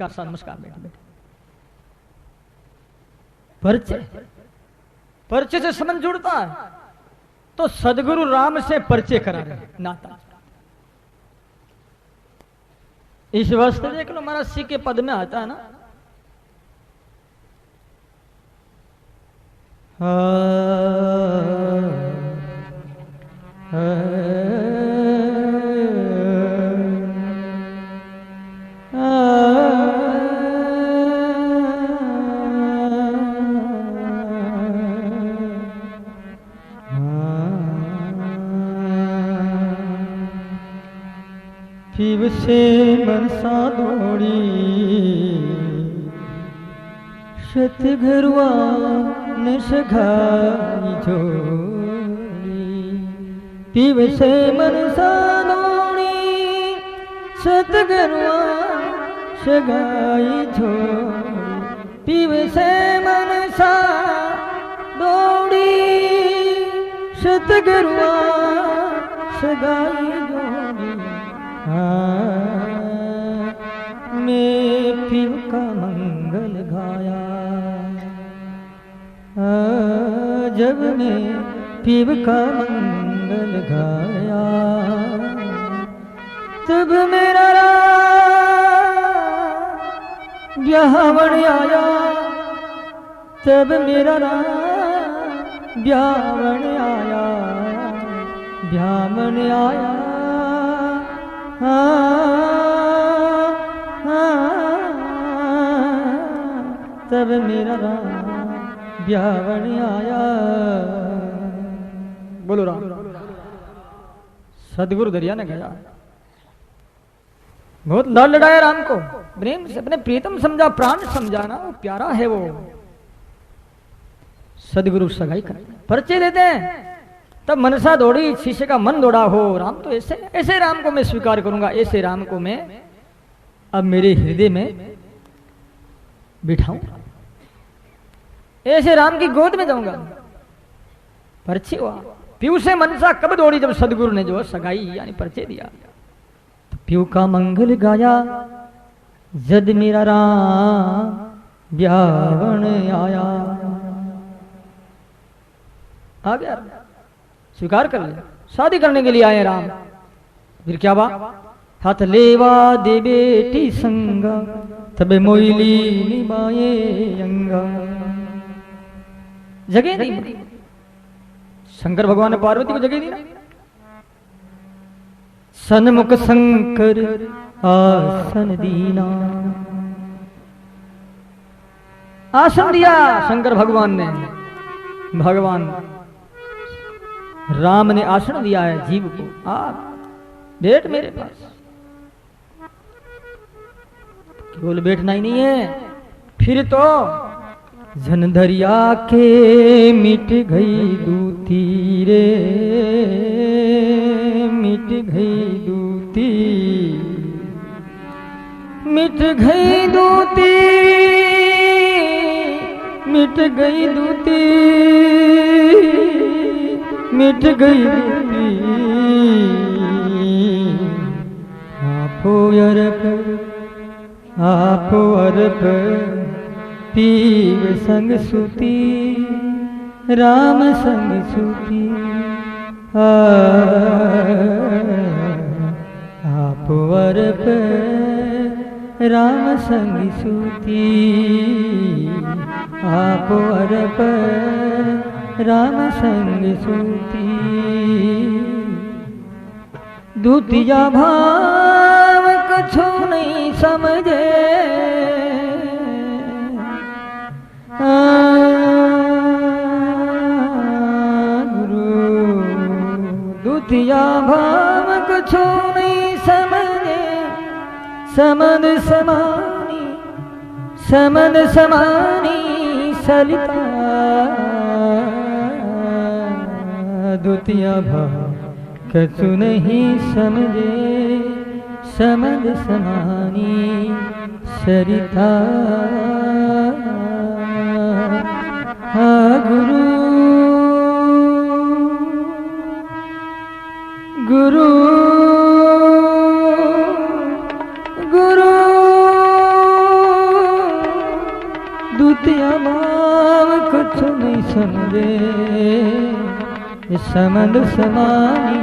नमस्कार बैठे बैठे। परिचय, परिचय से संबंध जुड़ता है, तो सदगुरु राम से परिचय करा रहे नाता। इस वास्ते देख लो महाराज सी के पद में आता है ना, पीव से मनसा दौड़ी शत घरवा न सघाई जोड़ी। पीव से मनसा दौड़ी शत घरवा सगाई जोड़ी। पीव से मनसा दौड़ी शत घरवा सगाई जोड़ी। मैं पीव का मंगल गाया, जब मैं पीव का मंगल गाया, तब मेरा ब्याहवन आया, तब मेरा ब्याहवन आया, ब्याहवन आया। तब मेरा ब्याहवन आया। बोलो राम। सदगुरु दरिया ने गया, बहुत लड़ लड़ाया राम को, प्रेम से अपने प्रीतम समझा, प्राण समझा ना, वो प्यारा है वो। सदगुरु सगाई कर परिचय देते हैं, तब मनसा दौड़ी शीशे का मन दौड़ा हो। राम तो ऐसे ऐसे राम को मैं स्वीकार करूंगा, ऐसे राम को मैं अब मेरे हृदय में बिठाऊं, ऐसे राम की गोद में जाऊंगा। परिचय हुआ। पीयू से मनसा कब दौड़ी, जब सदगुरु ने जो सगाई यानी परिचय दिया। तो पीयू का मंगल गाया, जद मेरा राम ब्याहवन आया। आ गया, स्वीकार कर लिया, शादी करने के लिए आए राम। फिर क्या बात, हाथ लेवा दे बेटी संगा, तबे मोइली निभाए अंगा। जगह नहीं, शंकर भगवान ने पार्वती को जगह दी ना। सन्मुख शंकर आसन दीना, आसन दिया शंकर भगवान ने। भगवान राम ने आसन दिया है जीव को, आप बैठ मेरे पास। केवल बैठना ही नहीं है, फिर तो झनधरिया के मिट गई दूती रे, मिट गई दूती, मिट गई दूती, मिट गई दूती, मिट गई दूती। आपो अरप, आपो अरप, पीव संग सुती, राम संग सुती। आपो अरप, राम संग सुती, आपो अरप, राम संग सुती। दूतिया भाव कछु नहीं समझे, गुरु दूतिया भाव कछु नहीं समझे। समद समानी, समद समानी सलिता, दूतिया भाव कछु नहीं समझे। समद समानी सरिता, गुरु गुरु गुरु तू नहीं समझे, समंद समानी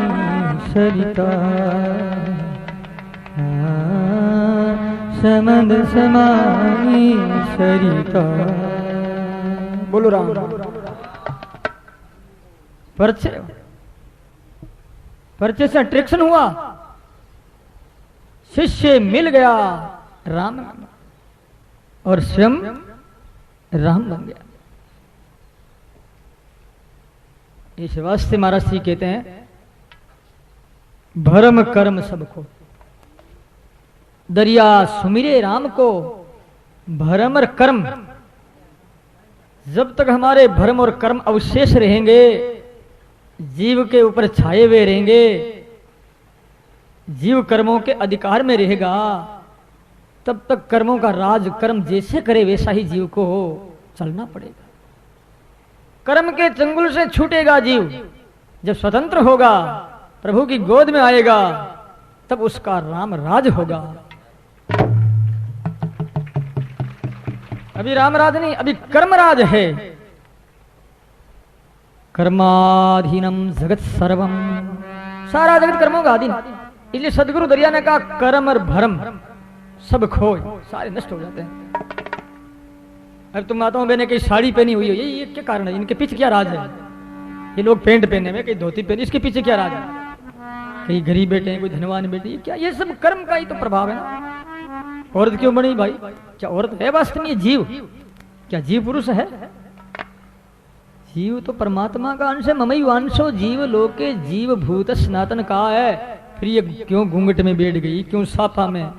सरिता, समंद समानी सरिता। बोलो राम। परिचय, परिचय से अट्रैक्शन हुआ, शिष्य मिल गया राम और स्वयं राम बन गया। इस वास्ते महाराज जी कहते हैं भरम कर्म सबको, दरिया सुमिरे राम को भरम और कर्म। जब तक हमारे भरम और कर्म अवशेष रहेंगे, जीव के ऊपर छाए हुए रहेंगे, जीव कर्मों के अधिकार में रहेगा, तब तक कर्मों का राज कर्म जैसे करे वैसा ही जीव को चलना पड़ेगा। कर्म के चंगुल से छूटेगा जीव, जब स्वतंत्र होगा, प्रभु की गोद में आएगा, तब उसका राम राज होगा। अभी राम राज नहीं, अभी कर्म राज है। कर्माधीनम जगत सर्वम, सारा जगत कर्मों का अधीन। इसलिए सदगुरु दरिया ने कहा कर्म और भरम सब खोए, सारे नष्ट हो जाते हैं। अब तुम माताओं बहने कहीं साड़ी पहनी हुई हो, ये क्या कारण है? इनके पीछे क्या राज है? ये लोग पेंट पहने में, कहीं धोती पहने, इसके पीछे क्या राज है? कहीं गरीब बैठे हैं, कोई धनवान बैठे, ये क्या? ये सब कर्म का ही तो प्रभाव है ना। औरत क्यों बनी भाई? क्या औरत है वास्तव में? जीव, क्या जीव पुरुष है? जीव तो परमात्मा का अंश है। ममई वांशो जीव लोके जीव भूत सनातन का है। फिर ये क्यों घूंघट में बैठ गई, क्यों साफा में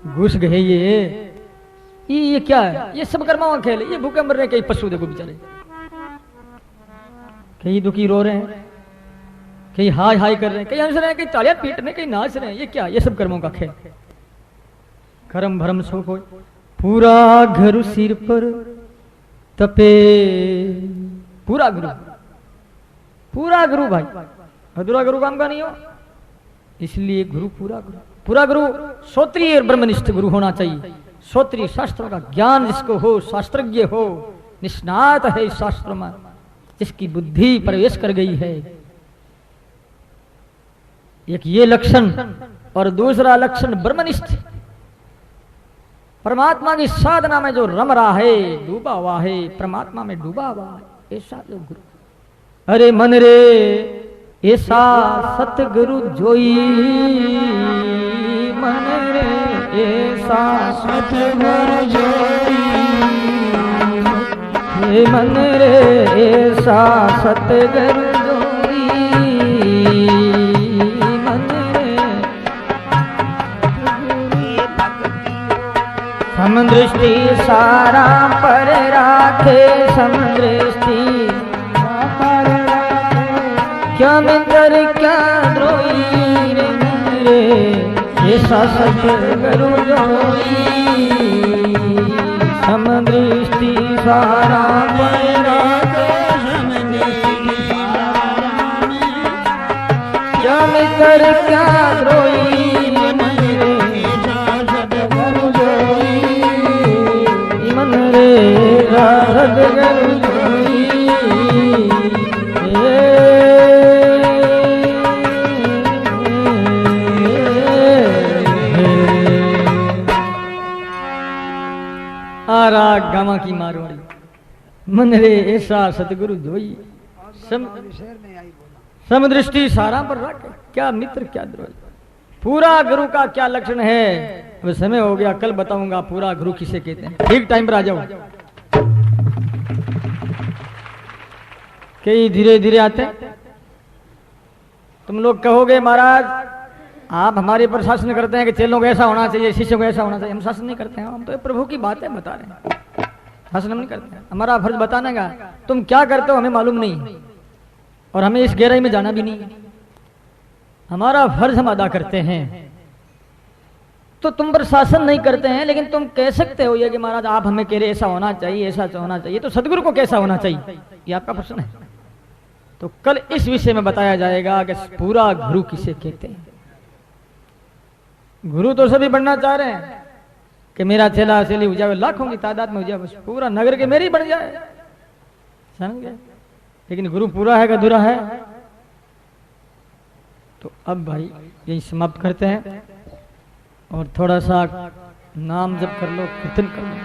घुस गए? ये क्या है? ये सब कर्मों का खेल है। ये भूखे मर रहे, कई पशु देखो बेचारे, कई दुखी रो रहे हैं, कई हाय हाय कर रहे हैं, कई हंस रहे हैं, कई तालियां पीट रहे हैं, कई नाच रहे हैं। ये क्या? ये सब कर्मों का खेल। कर्म भरम सो कोई, पूरा घर सिर पर तपे। पूरा गुरु, पूरा गुरु भाई, अधूरा गुरु काम का नहीं हो। इसलिए गुरु पूरा गुरु, पूरा गुरु श्रोत्रिय ब्रह्मनिष्ठ गुरु होना चाहिए। श्रोत्रिय, शास्त्रों का ज्ञान जिसको हो, शास्त्रज्ञ हो, निष्णात है इस शास्त्र में, जिसकी बुद्धि प्रवेश कर गई है। एक ये लक्षण, और दूसरा लक्षण ब्रह्मनिष्ठ, परमात्मा की साधना में जो रम रहा है, डूबा हुआ है, परमात्मा में डूबा हुआ है, ऐसा जो गुरु। अरे मन रे ऐसा सतगुरु जोई, मन रे ऐसा सतगुरु जोई, मन रे ऐसा सतगुरु जोई, मन रे समदृष्टि सारा पर राखे, समदृष्टि क्या मित्र क्या द्रोही रे, ऐसा सतगुरु जोई, समदृष्टि सारा पर राखे, समदृष्टि क्या मित्र क्या द्रोही रे, सतगुरु जोई, मन रे सतगुरु जोई। आरा गामा की मारवाड़ी, मन रे ऐसा सतगुरु जोई, समदृष्टि सारा पर रख, क्या मित्र क्या द्रोही। पूरा गुरु का क्या लक्षण है? अब समय हो गया, कल बताऊंगा पूरा गुरु किसे कहते हैं। ठीक टाइम पर आ जाओ। कई धीरे धीरे आते हैं। तुम लोग कहोगे महाराज आप हमारे पर शासन करते हैं कि चेलों को ऐसा होना चाहिए, शिष्यों को ऐसा होना चाहिए। हम शासन नहीं करते हैं, हम तो प्रभु की बातें बता रहे हैं, शासन हम नहीं करते हैं। हमारा फर्ज बताने का, तुम क्या करते हो हमें मालूम नहीं, और हमें इस गहराई में जाना भी नहीं। हमारा फर्ज हम अदा करते हैं, तो तुम पर शासन नहीं करते हैं, लेकिन तुम कह सकते हो ये कि महाराज आप हमें कह रहे ऐसा होना चाहिए, ऐसा होना चाहिए, तो सदगुरु को कैसा होना चाहिए, ये आपका प्रश्न है। तो कल इस विषय में बताया जाएगा कि पूरा गुरु किसे कहते हैं। गुरु तो सभी बनना चाह रहे हैं कि मेरा चेला चेली हो जाए, लाखों की तादाद में हो जाए, बस पूरा नगर के मेरे ही बन जाए। समझ गए? लेकिन गुरु पूरा है कि अधूरा है? तो अब भाई यही समाप्त करते हैं और थोड़ा सा नाम जप कर लो, कीर्तन कर लो।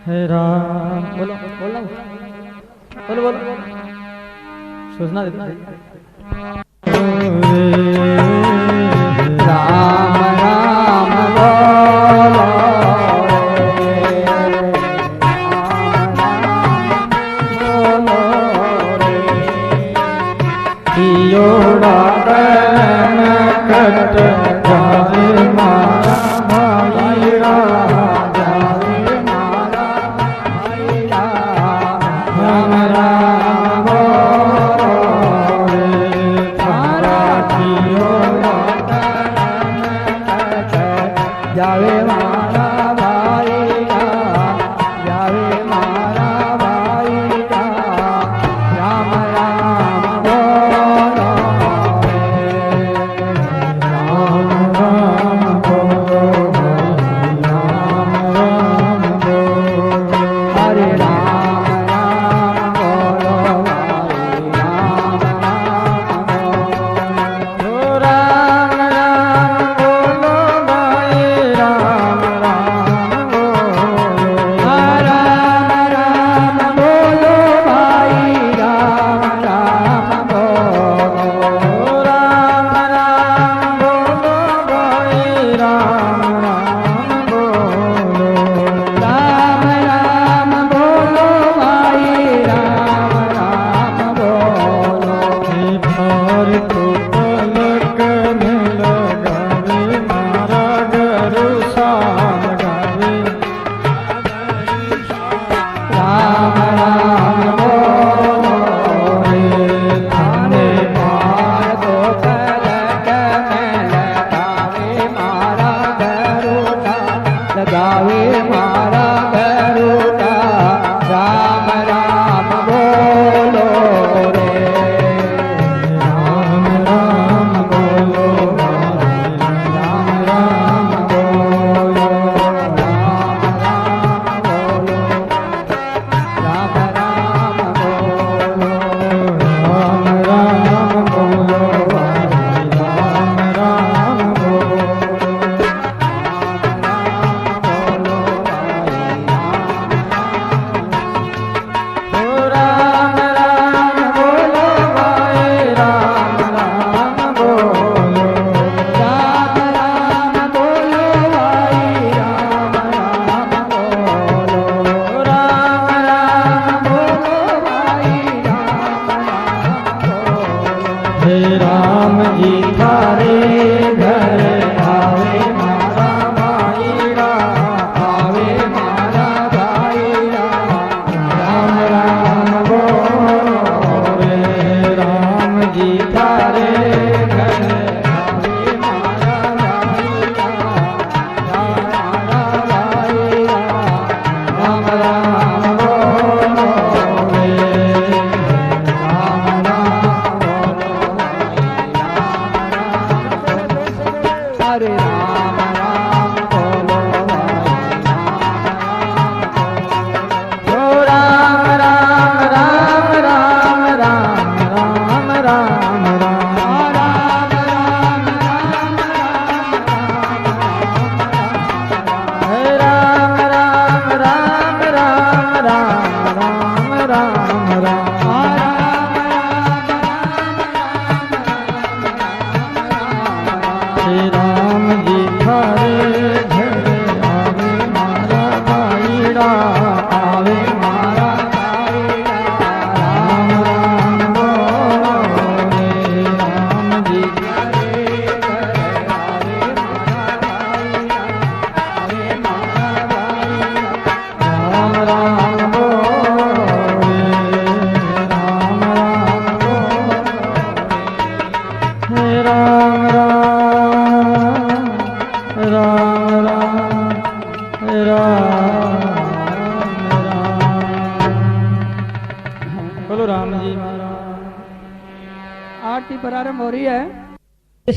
हे राम बोलो बोलो बोलो बोलो सोचना देते राम राम बोलो योड़ा कट जावे मारा भाई जावे मारा भाई राम राम थारा जावे मारा भाई जावे मारा भाई राम राम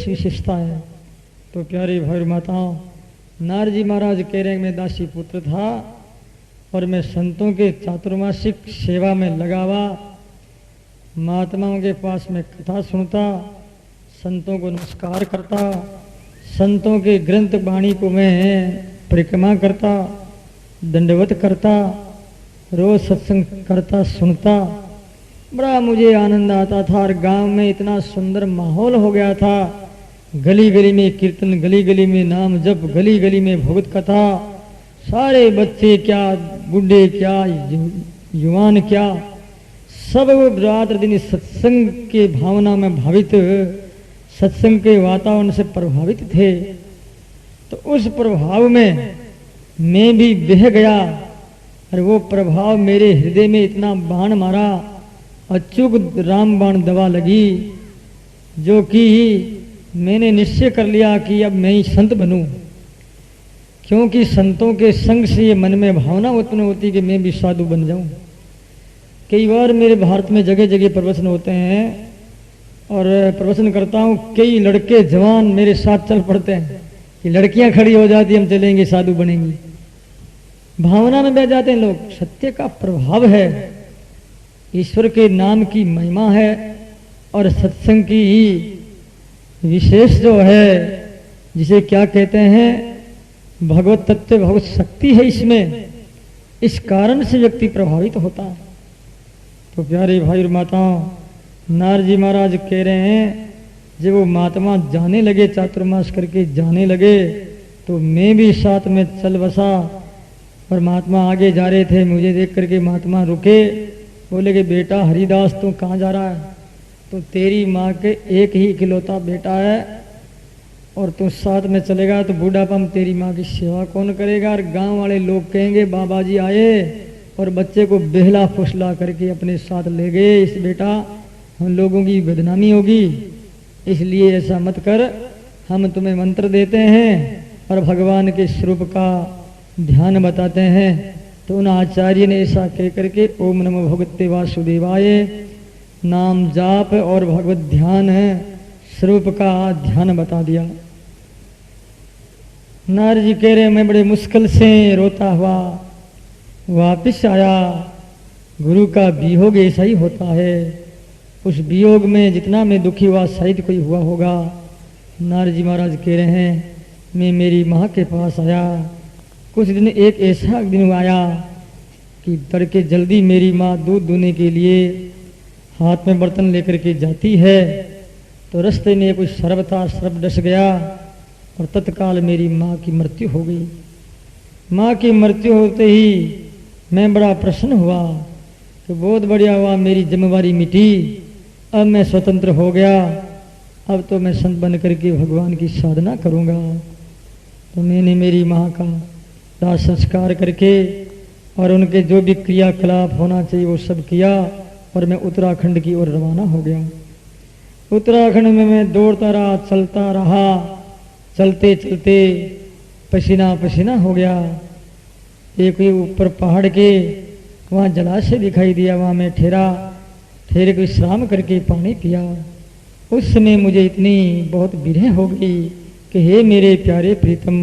विशेषता है। तो प्यारी भाई माताओं, नारजी महाराज केरंग में दासी पुत्र था और मैं संतों के चातुर्मासिक सेवा में लगावा, महात्माओं के पास में कथा सुनता, संतों को नमस्कार करता, संतों के ग्रंथ वाणी को मैं परिक्रमा करता, दंडवत करता, रोज सत्संग करता, सुनता। बड़ा मुझे आनंद आता था और गांव में इतना सुंदर माहौल हो गया था। गली गली में कीर्तन, गली गली में नाम जप, गली गली में भगवत कथा। सारे बच्चे क्या, बूढ़े क्या, युवान क्या, सब रात दिन सत्संग के भावना में भावित, सत्संग के वातावरण से प्रभावित थे। तो उस प्रभाव में मैं भी बह गया और वो प्रभाव मेरे हृदय में इतना बाण मारा, अचूक राम बाण दवा लगी, जो कि मैंने निश्चय कर लिया कि अब मैं ही संत बनूं। क्योंकि संतों के संग से ये मन में भावना उत्पन्न होती कि मैं भी साधु बन जाऊं। कई बार मेरे भारत में जगह जगह प्रवचन होते हैं और प्रवचन करता हूं, कई लड़के जवान मेरे साथ चल पड़ते हैं कि लड़कियां खड़ी हो जाती, हम चलेंगे, साधु बनेंगे। भावना में बह जाते हैं लोग। सत्य का प्रभाव है, ईश्वर के नाम की महिमा है और सत्संग की ही विशेष जो है, जिसे क्या कहते हैं, भगवत तत्व, भगवत शक्ति है इसमें। इस कारण से व्यक्ति प्रभावित होता है। तो प्यारे भाई और माताओं, नारद जी महाराज कह रहे हैं, जब वो महात्मा जाने लगे, चातुर्मास करके जाने लगे, तो मैं भी साथ में चल बसा। और महात्मा आगे जा रहे थे, मुझे देख करके महात्मा रुके, बोले कि बेटा हरिदास तू कहाँ जा रहा है? तो तेरी माँ के एक ही इकलौता बेटा है और तू साथ में चलेगा तो बूढ़ापा में तेरी माँ की सेवा कौन करेगा? और गांव वाले लोग कहेंगे बाबा जी आए और बच्चे को बेहला फुसला करके अपने साथ ले गए, इस बेटा हम लोगों की बदनामी होगी, इसलिए ऐसा मत कर, हम तुम्हें मंत्र देते हैं और भगवान के स्वरूप का ध्यान बताते हैं। तो उन आचार्य ने ऐसा कह करके ओम नमो भगवते वासुदेवाय नाम जाप और भगवत ध्यान स्वरूप का ध्यान बता दिया। नारद जी कह रहे, मैं बड़े मुश्किल से रोता हुआ वापिस आया। गुरु का वियोग ऐसा ही होता है, उस वियोग में जितना मैं दुखी हुआ शायद कोई हुआ होगा। नारद जी महाराज कह रहे हैं, मैं मेरी माँ के पास आया। कुछ दिन एक ऐसा दिन आया कि तड़के जल्दी मेरी माँ दूध दूने के लिए हाथ में बर्तन लेकर के जाती है, तो रास्ते में कोई सर्प था, सर्प डस गया और तत्काल मेरी माँ की मृत्यु हो गई। माँ की मृत्यु होते ही मैं बड़ा प्रसन्न हुआ कि बहुत बढ़िया हुआ, मेरी जिम्मेवारी मिटी, अब मैं स्वतंत्र हो गया, अब तो मैं संत बन करके भगवान की साधना करूँगा। तो मैंने मेरी माँ का दाह संस्कार करके और उनके जो भी क्रियाकलाप होना चाहिए वो सब किया और मैं उत्तराखंड की ओर रवाना हो गया। उत्तराखंड में मैं दौड़ता रहा, चलता रहा, चलते चलते पसीना पसीना हो गया। एक ऊपर पहाड़ के वहाँ जलाशय दिखाई दिया, वहाँ मैं ठहरा, ठहरे को विश्राम करके पानी पिया। उस समय मुझे इतनी बहुत विरह हो गई कि हे मेरे प्यारे प्रीतम,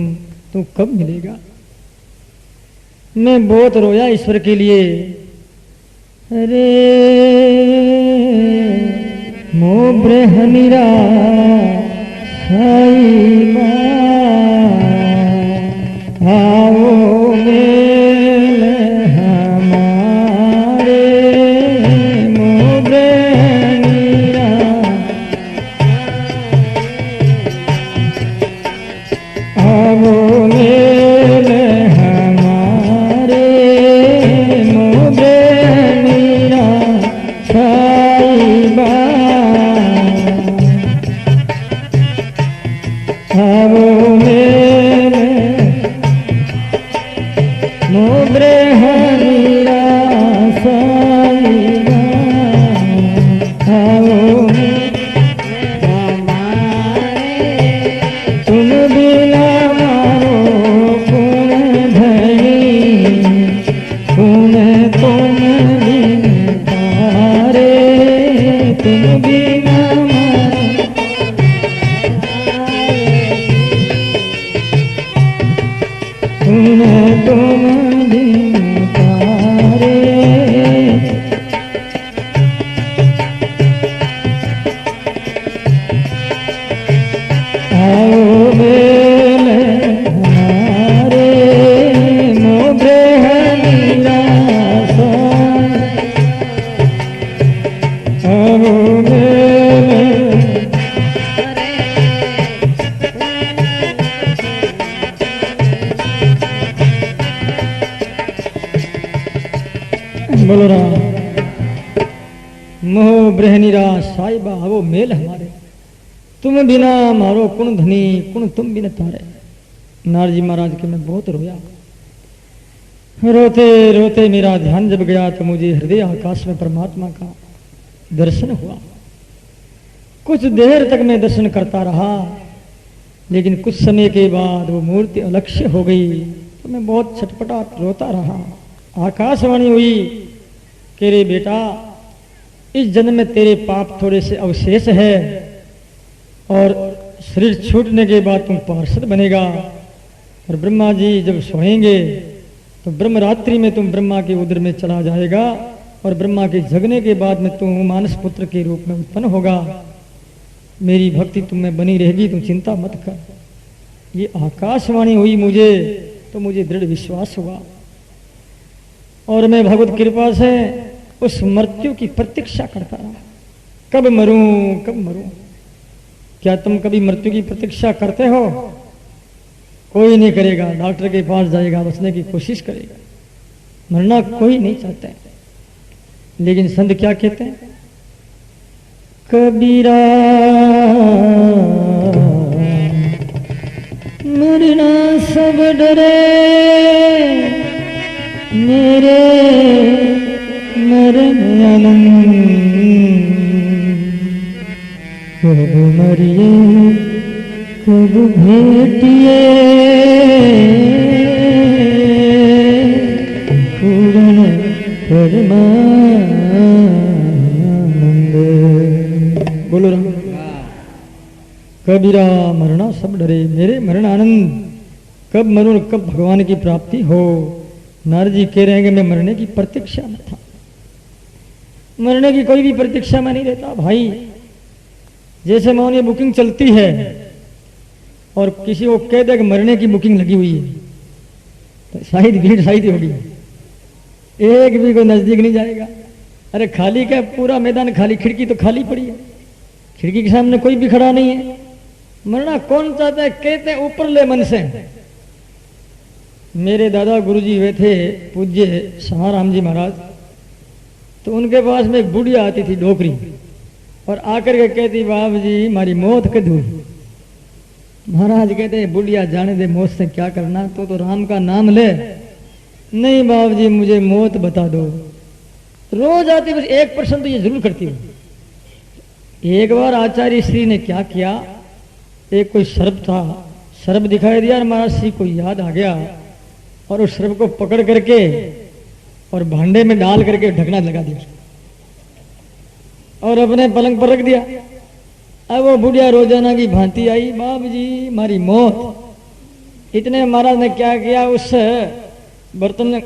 तू कब मिलेगा? मैं बहुत रोया ईश्वर के लिए। अरे मोब्रे हमीरा साई आओ मेल हमारे, मोब्रे हमीरा आओ मेल हमारे, मोब्रे हमीरा साई आओ मेरे मोब्रे हमीरा साईबा आओ तुम बिना मारो कौन धनी, कौन तुम बिन तारे, तुम बिना तुम बिन बोलो राम। मोह ब्रहनीरा साहिबा वो मेल हमारे, तुम बिना मारो कुण धनी, कुण तुम बिन तारे। नारजी महाराज के मैं बहुत रोया, रोते रोते मेरा ध्यान जब गया तो मुझे हृदय आकाश में परमात्मा का दर्शन हुआ। कुछ देर तक मैं दर्शन करता रहा, लेकिन कुछ समय के बाद वो मूर्ति अलक्ष्य हो गई तो मैं बहुत छटपटा रोता रहा। आकाशवाणी हुई कि रे बेटा, इस जन्म में तेरे पाप थोड़े से अवशेष है और शरीर छूटने के बाद तुम पार्षद बनेगा। और ब्रह्मा जी जब सोएंगे तो ब्रह्म रात्रि में तुम ब्रह्मा के उदर में चला जाएगा और ब्रह्मा के जगने के बाद में तुम मानस पुत्र के रूप में उत्पन्न होगा। मेरी भक्ति तुम में बनी रहेगी, तुम चिंता मत कर। ये आकाशवाणी हुई मुझे तो मुझे दृढ़ विश्वास हुआ और मैं भगवत कृपा से उस मृत्यु की प्रतीक्षा करता रहा। कब मरूं कब मरूं। क्या तुम कभी मृत्यु की प्रतीक्षा करते हो? कोई नहीं करेगा। डॉक्टर के पास जाएगा, बचने की कोशिश करेगा, मरना कोई नहीं चाहता है। लेकिन संत क्या कहते हैं? कबीरा मरना सब डरे, मेरे मरण आनंद। कब मरिए कब भेटिए, पूर्ण परमानंद। बोलो राम। कबीरा मरना सब डरे, मेरे मरण आनंद। कब मरूं कब भगवान की प्राप्ति हो। नारद जी कह रहे हैं कि मैं मरने की प्रतीक्षा में था। मरने की कोई भी प्रतीक्षा में नहीं रहता भाई। जैसे मान ये बुकिंग चलती है और किसी को कह दे कि मरने की बुकिंग लगी हुई है तो शायद भीड़ शायद होगी, एक भी कोई नजदीक नहीं जाएगा। अरे खाली क्या, पूरा मैदान खाली, खिड़की तो खाली पड़ी है, खिड़की के सामने कोई भी खड़ा नहीं है। मरना कौन चाहता है? कहते हैं ऊपर ले मन से। मेरे दादा गुरुजी हुए थे पूज्य शाहराम जी महाराज, तो उनके पास में एक बुढ़िया आती थी डोकरी और आकर के कहती, बाबू जी हमारी मौत कदू। महाराज कहते हैं बुढ़िया जाने दे, मौत से क्या करना, तो राम का नाम ले। नहीं बाबू जी मुझे मौत बता दो। रोज आती, बस एक प्रश्न तो ये जरूर करती हूँ। एक बार आचार्य श्री ने क्या किया, एक कोई सर्प था, सर्प दिखाई दिया और महाराज श्री को याद आ गया और उस सर्प को पकड़ करके और भांडे में डाल करके ढकना लगा दिया और अपने पलंग पर रख दिया। अब वो बुढ़िया रोजाना की भांति आई, बाबू जी हमारी मौत। इतने महाराज ने क्या किया, उस बर्तन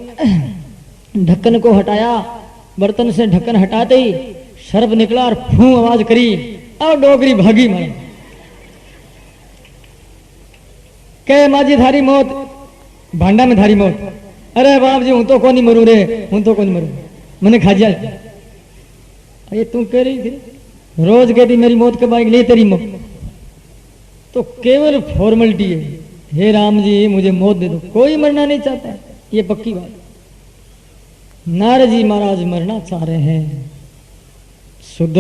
ढक्कन को हटाया, बर्तन से ढक्कन हटाते ही सर्प निकला और फू आवाज करी और डोगरी भागी। मारा कहे माजी थारी मौत, भांडा में थारी मौत। अरे बाप जी हूं तो कौन मरू रे, हूं तो कौन मरू, मैंने खा जा। ये तू कह रही थी, रोज कहती मेरी मौत कब आएगी, ले तेरी मौत। तो केवल फॉर्मेलिटी है। हे राम जी मुझे मौत दे दो, कोई मरना नहीं चाहता है, ये पक्की बात। नारद जी महाराज मरना चाह रहे हैं। शुद्ध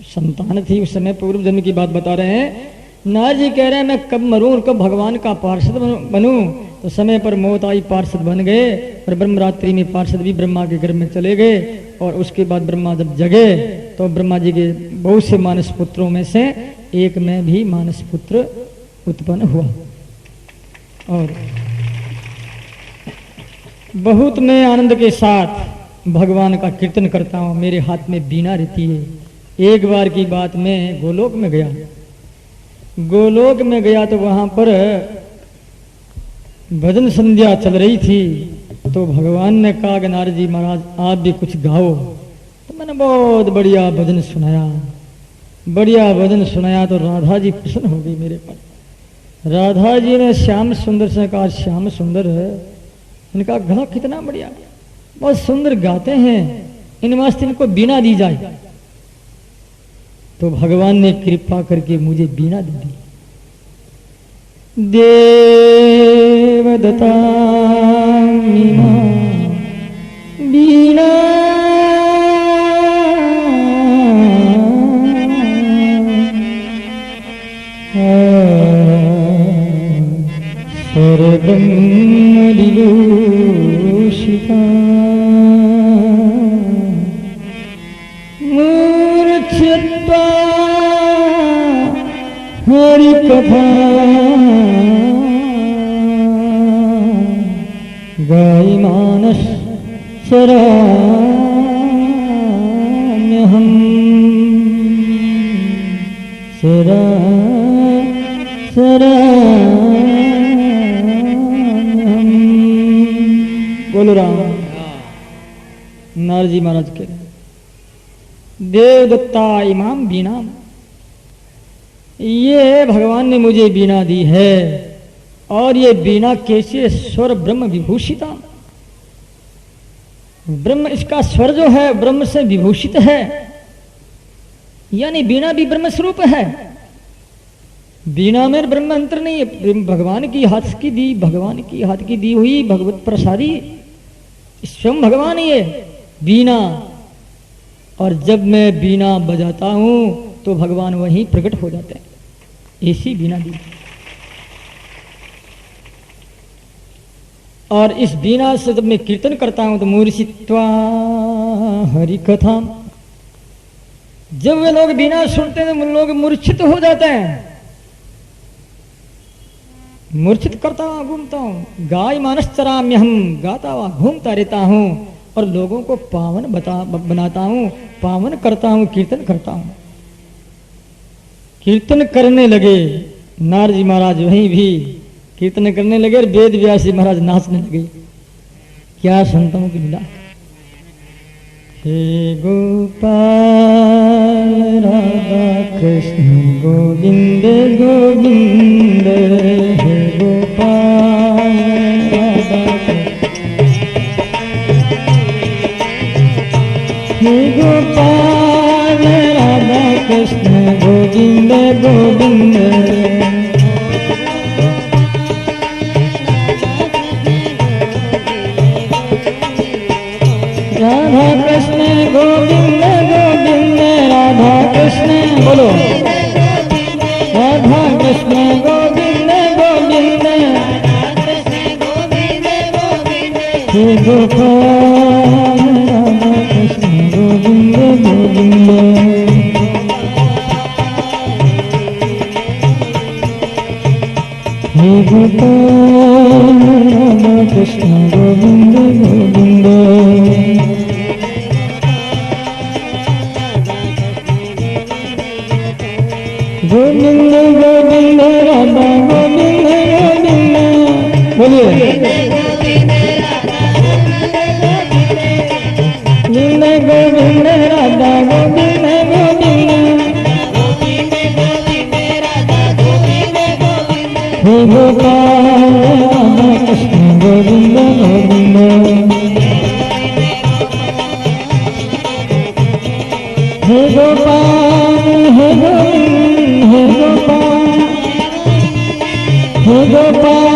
संतान थी उस समय, पूर्व जन्म की बात बता रहे हैं। नारद जी कह रहे हैं मैं कब मरूं और कब भगवान का पार्षद बनूं। तो समय पर मौत आई, पार्षद बन गए और ब्रह्मरात्रि में पार्षद भी ब्रह्मा के गर्भ में चले गए। और उसके बाद ब्रह्मा जब जगे तो ब्रह्मा जी के बहुत से मानस पुत्रों में से एक में भी मानस पुत्र उत्पन्न हुआ। और बहुत मैं आनंद के साथ भगवान का कीर्तन करता हूँ। मेरे हाथ में बीना रहती है। एक बार की बात में गोलोक में गया, गोलोक में गया तो वहां पर भजन संध्या चल रही थी। तो भगवान ने कहा कि नारद जी महाराज आप भी कुछ गाओ। तो मैंने बहुत बढ़िया भजन सुनाया, बढ़िया भजन सुनाया। तो राधा जी प्रसन्न हो गई मेरे पर। राधा जी ने श्याम सुंदर से कहा श्याम सुंदर है, इनका गला कितना बढ़िया, बहुत सुंदर गाते हैं, इन वास्ते इनको बीना दी जाए। तो भगवान ने कृपा करके मुझे बीना दे दी। देवदत्ता बीना विभूषिता मूर्छित्वा हरि कथा गाय मानस सराम्यहम् बोलो राम। नारद जी महाराज के देवदत्ता इमाम बीना, ये भगवान ने मुझे बीना दी है और ये बीना कैसे स्वर ब्रह्म विभूषिता, ब्रह्म इसका स्वर जो है ब्रह्म से विभूषित है, यानी बीना भी ब्रह्म स्वरूप है। बीना में ब्रह्म अंतर नहीं है, भगवान की हाथ की दी, भगवान की हाथ की दी हुई भगवत प्रसादी स्वयं भगवान ये बीना। और जब मैं बीना बजाता हूं तो भगवान वहीं प्रकट हो जाते हैं, ऐसी बीना दी। और इस बीना से जब मैं कीर्तन करता हूं तो मूर्छित्वा हरि कथा, जब वे लोग बीना सुनते हैं तो लोग मूर्छित हो जाते हैं। मूर्छित करता हुआ घूमता हूं, गाय मानस चराम्य, हम गाता हुआ घूमता रहता हूं और लोगों को पावन बनाता हूं, पावन करता हूं, कीर्तन करता हूं। कीर्तन करने लगे नारद जी महाराज, वहीं भी कीर्तन करने लगे और वेद व्यास जी महाराज नाचने लगे। क्या संतों की लीला। हे गोपाल राधा कृष्ण गोविंद गोविंद, हे गोपाल राधा हे गोपाल राधा कृष्ण गोविंद गोविंद, राधा कृष्ण गोविंद गोविंद, राधा कृष्ण बोलो, राधा कृष्ण गोविंद गोविंद, हे गोपाल राधा कृष्ण गोविंद गोविंद, हे गोपाल राधा कृष्ण गोविंद गोविंद, गोविंद गोविंद राधा गोविंद गोविंद, बोलिए गोविंद गोविंद राधा गोविंद गोविंद, हे गोपाल राधा कृष्ण गोविंद गोविंद, हे गोपाल हे गोविंद हे गोपाल, हे गोपाल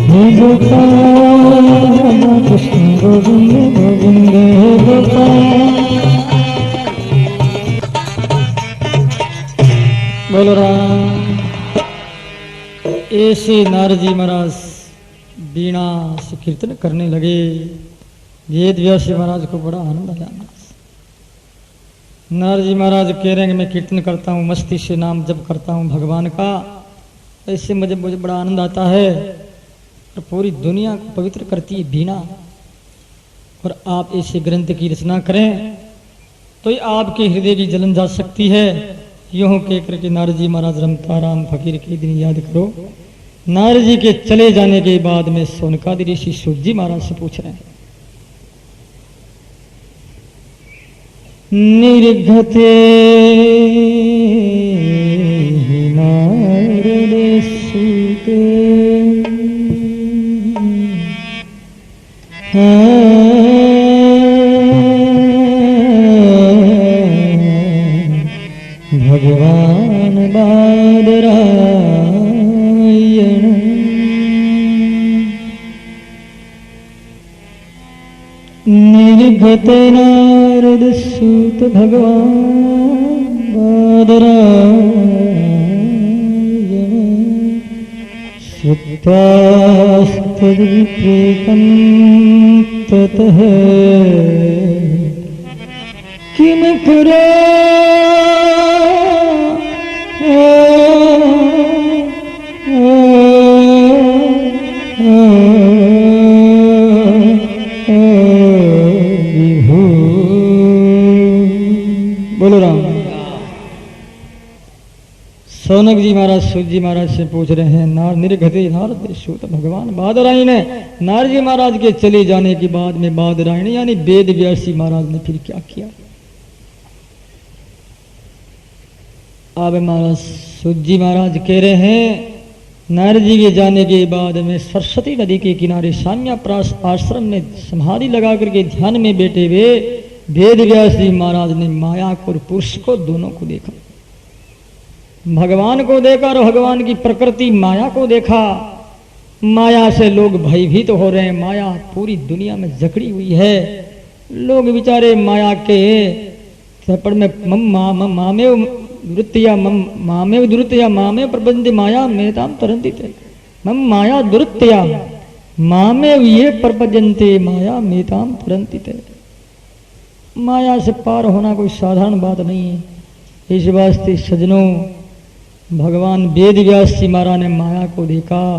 हे गोपाल राधा कृष्ण गोविंद गोविंद, हे गोपाल। बोलो राम। ऐसे नारद जी महाराज बीणा से कीर्तन करने लगे। वेद व्यास जी महाराज को बड़ा आनंद आया। नारद जी महाराज कह रहे हैं मैं कीर्तन करता हूँ, मस्ती से नाम जप करता हूँ भगवान का, ऐसे मुझे बड़ा आनंद आता है और पूरी दुनिया को पवित्र करती है बीणा। और आप ऐसे ग्रंथ की रचना करें तो ये आपके हृदय की जलन जा सकती है। यूं कह करके नारद जी महाराज रमता राम फकीर के दिन याद करो। नारद जी के चले जाने के बाद में सोनकादि ऋषि सूत जी महाराज से पूछ रहे हैं, निर्घते नारद सूते भगवान बादरायण निर्घत नारद सूत भगवान श्रुत्वास्तद्विप्रेतं ततः किम करो बोलो राम। सौनक जी महाराज सूत जी महाराज से पूछ रहे हैं, नार निर्गते नारद सूत भगवान बादरायण ने नारद जी महाराज के चले जाने के बाद में बादरायण यानी वेद व्यासी महाराज ने फिर क्या किया। अब महाराज सूत जी महाराज कह रहे हैं, नारद जी के जाने के बाद में सरस्वती नदी के किनारे साम्याप्रास आश्रम में समाधि लगा करके ध्यान में बैठे हुए वेद व्यासी महाराज ने माया को और पुरुष को दोनों को देखा, भगवान को देखा और भगवान की प्रकृति माया को देखा। माया से लोग भयभीत तो हो रहे हैं, माया पूरी दुनिया में जकड़ी हुई है। लोग बेचारे माया के थप्पड़ में मामेव दुरुत्या मामेव दुरुत्या मामेव प्रबंध माया मेताम तरंती थे मम माया दुरुत्या मामेव ये प्रपंचते माया मेताम तरंती थे। माया से पार होना कोई साधारण बात नहीं है। इस वास्ते सजनों, भगवान वेद व्यास जी महाराज ने माया को देखा,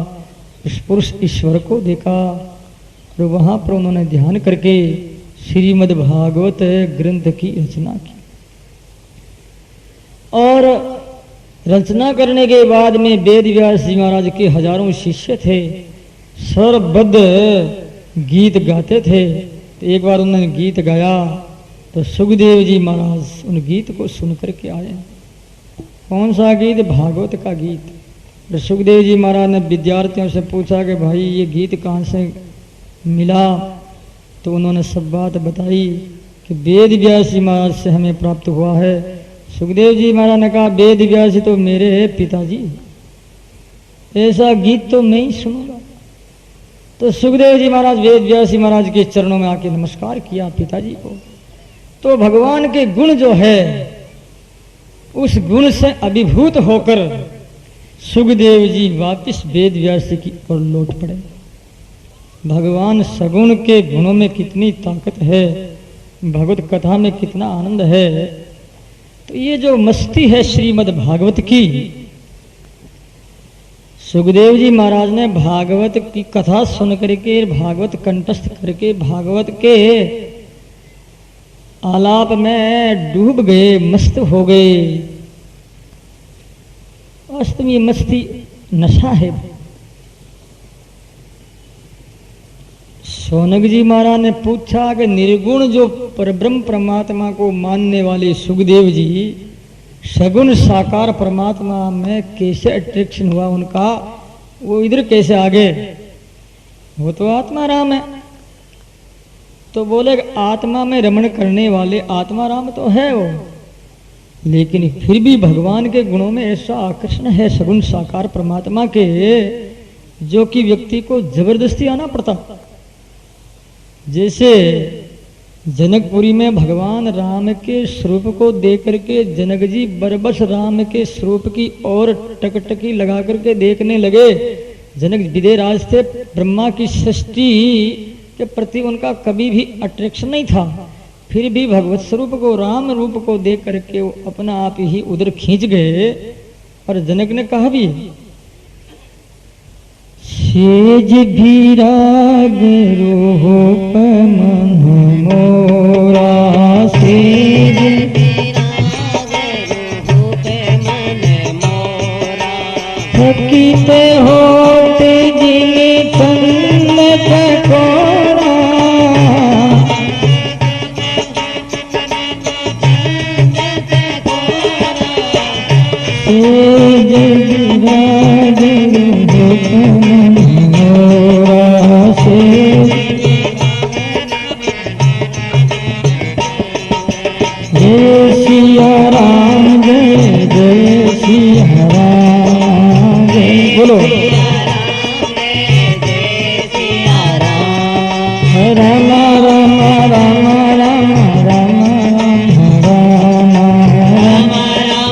उस पुरुष ईश्वर को देखा और वहां पर उन्होंने ध्यान करके श्रीमद् भागवत ग्रंथ की रचना की। और रचना करने के बाद में वेद व्यास जी महाराज के हजारों शिष्य थे, सर्वबद्ध गीत गाते थे। तो एक बार उन्होंने गीत गाया तो सुखदेव जी महाराज उन गीत को सुन करके आए। कौन सा गीत? भागवत का गीत। तो सुखदेव जी महाराज ने विद्यार्थियों से पूछा कि भाई ये गीत कहाँ से मिला? तो उन्होंने सब बात बताई कि वेद व्यास जी महाराज से हमें प्राप्त हुआ है। सुखदेव जी महाराज ने कहा, वेद व्यास जी तो मेरे पिताजी, ऐसा गीत तो मैं ही सुनूंगा। तो सुखदेव जी महाराज वेद व्यास जी महाराज के चरणों में आके नमस्कार किया पिताजी को। तो भगवान के गुण जो है उस गुण से अभिभूत होकर सुखदेव जी वापिस वेद व्यास जी की ओर लौट पड़े। भगवान सगुण के गुणों में कितनी ताकत है, भगवत कथा में कितना आनंद है। तो ये जो मस्ती है श्रीमद् भागवत की, सुखदेव जी महाराज ने भागवत की कथा सुन करके, भागवत कंठस्थ करके, भागवत के आलाप में डूब गए, मस्त हो गए। वास्तव में मस्ती नशा है। सौनक जी महाराज ने पूछा कि निर्गुण जो परब्रह्म परमात्मा को मानने वाले सुखदेव जी, सगुण साकार परमात्मा में कैसे अट्रैक्शन हुआ उनका, वो इधर कैसे आ गए? वो तो आत्मा राम है। तो बोले आत्मा में रमण करने वाले आत्मा राम तो है वो, लेकिन फिर भी भगवान के गुणों में ऐसा आकर्षण है सगुण साकार परमात्मा के, जो कि व्यक्ति को जबरदस्ती आना पड़ता। जैसे जनकपुरी में भगवान राम के स्वरूप को देख करके जनक जी बरबस राम के स्वरूप की ओर टकटकी लगा करके देखने लगे। जनक विदेराज थे, ब्रह्मा की सृष्टि के प्रति उनका कभी भी अट्रैक्शन नहीं था, फिर भी भगवत स्वरूप को, राम रूप को देख करके वो अपना आप ही उधर खींच गए। और जनक ने कहा भी, सेज भी राग रूप मन मोरा, सेज थकित होते जिले तन तकोरा, सेज विराग रूप मन मोरा, सेज जय सिया राम, जय जय सिया राम, जय बोलो राम राम राम राम राम राम राम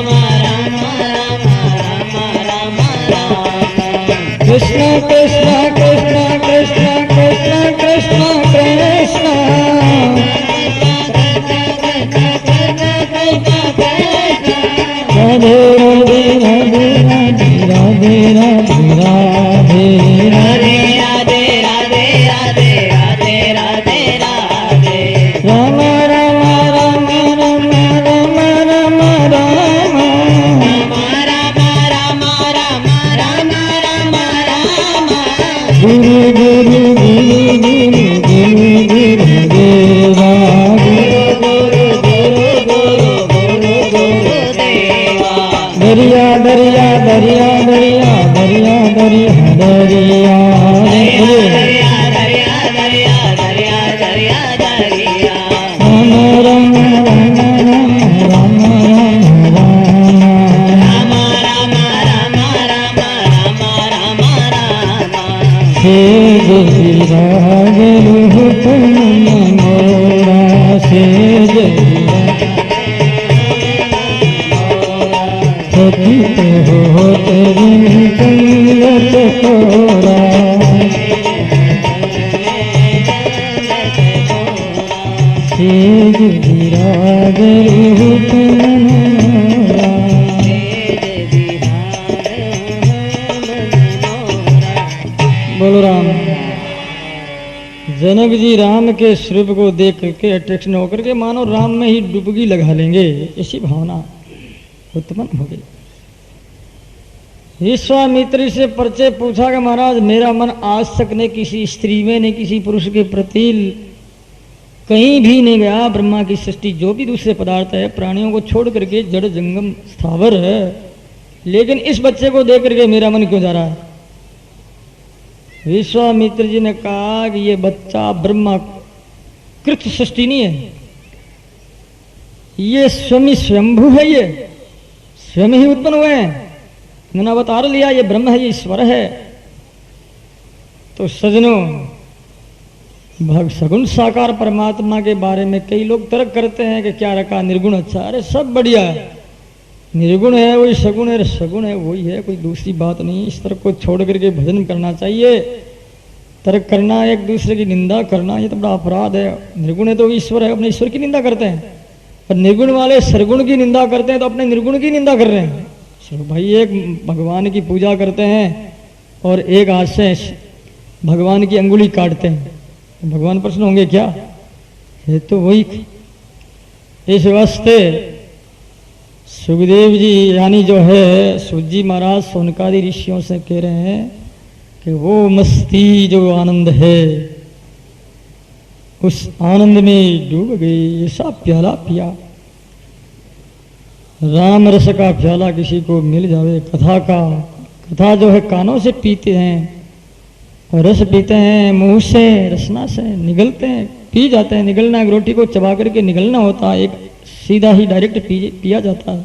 कृष्ण कृष्ण कृष्ण कृष्ण कृष्ण कृष्ण कृष्ण राधे राधे राधे राधे राधे राधे राधे राधे राधे राधे राधे राधे राधे राम राम राम राम राम राम राम राम राम राम राम राम गुरु गुरु गुरु गुरु गुरु गुरु देवा दरिया दरिया दरिया दरिया दरिया दरिया दरिया दरिया दरिया दरिया दरिया दरिया दरिया राम राम राम राम राम राम राम राम राम राम से राग रूप मोरा से होते कंगत कोरा सेज विराग रूप मनोरा बोलो राम। जनक जी राम के स्वरूप को देख करके अट्रैक्शन होकर के मानो राम में ही डुबकी लगा लेंगे, ऐसी भावना उत्पन्न हो गई। विश्वामित्र से परिचय पूछा कि महाराज मेरा मन आज तक न किसी स्त्री में न किसी पुरुष के प्रति कहीं भी नहीं गया। ब्रह्मा की सृष्टि जो भी दूसरे पदार्थ है प्राणियों को छोड़ करके जड़ जंगम स्थावर है, लेकिन इस बच्चे को देख करके मेरा मन क्यों जा रहा है। विश्वामित्र जी ने कहा कि ये बच्चा ब्रह्मा कृत सृष्टि नहीं है, ये स्वयंभू है, ये स्वयं ही उत्पन्न हुए हैं, मैंने अवतार लिया, ये ब्रह्म है, ये ईश्वर है। तो सजनों सगुण साकार परमात्मा के बारे में कई लोग तर्क करते हैं कि क्या रखा निर्गुण अच्छा, अरे सब बढ़िया है, निर्गुण है वही सगुण है, सगुण है वही है, कोई दूसरी बात नहीं। इस तर्क को छोड़ करके भजन करना चाहिए। तर्क करना, एक दूसरे की निंदा करना, ये तो बड़ा अपराध है। निर्गुण है तो ईश्वर है, अपने ईश्वर की निंदा करते हैं, और निर्गुण वाले सरगुण की निंदा करते हैं तो अपने निर्गुण की निंदा कर रहे हैं। चलो भाई, एक भगवान की पूजा करते हैं और एक हाथ से भगवान की अंगुली काटते हैं, तो भगवान प्रसन्न होंगे क्या? ये तो वही। इस वास्ते सुखदेव जी यानी जो है सूजी महाराज सोनकादि ऋषियों से कह रहे हैं कि वो मस्ती जो आनंद है उस आनंद में डूब गई, ऐसा प्याला पिया। राम रस का प्याला किसी को मिल जावे, कथा का, कथा जो है कानों से पीते हैं और रस पीते हैं, मुंह से रसना से निगलते हैं, पी जाते हैं। निगलना एक रोटी को चबा करके निगलना होता है, एक सीधा ही डायरेक्ट पिया जाता है।